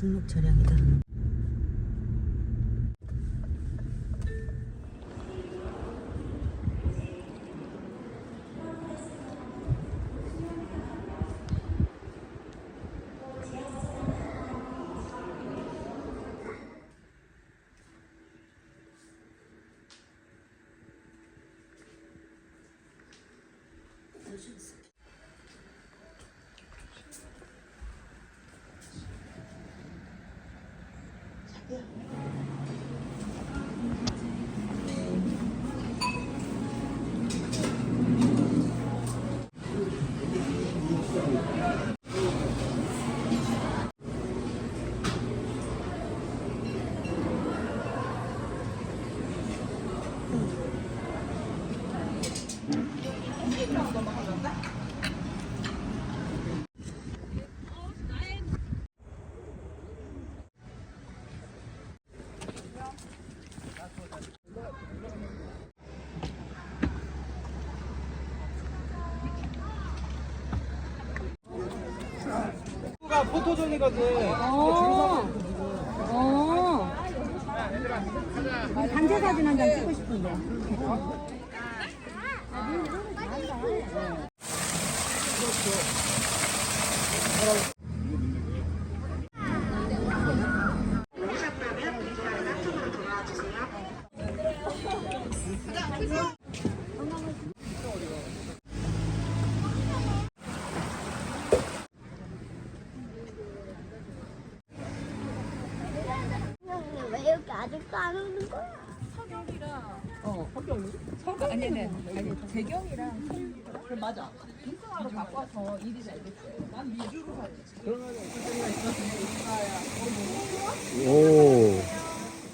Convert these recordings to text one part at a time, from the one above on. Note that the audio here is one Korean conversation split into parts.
등록 차량이다. 포토존이거든. 단체 사진 한 장 찍고 싶은데. 왜 이렇게 아직도 안 오는 거야? 아니 재경이랑 서윤이랑 맞아. 인성으로 바꿔서 일이 잘 됐어요. 난 미주로 가지. 오.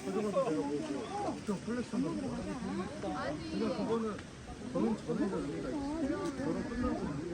그거는 저는 전에 의미가 있어. 결혼 끝나고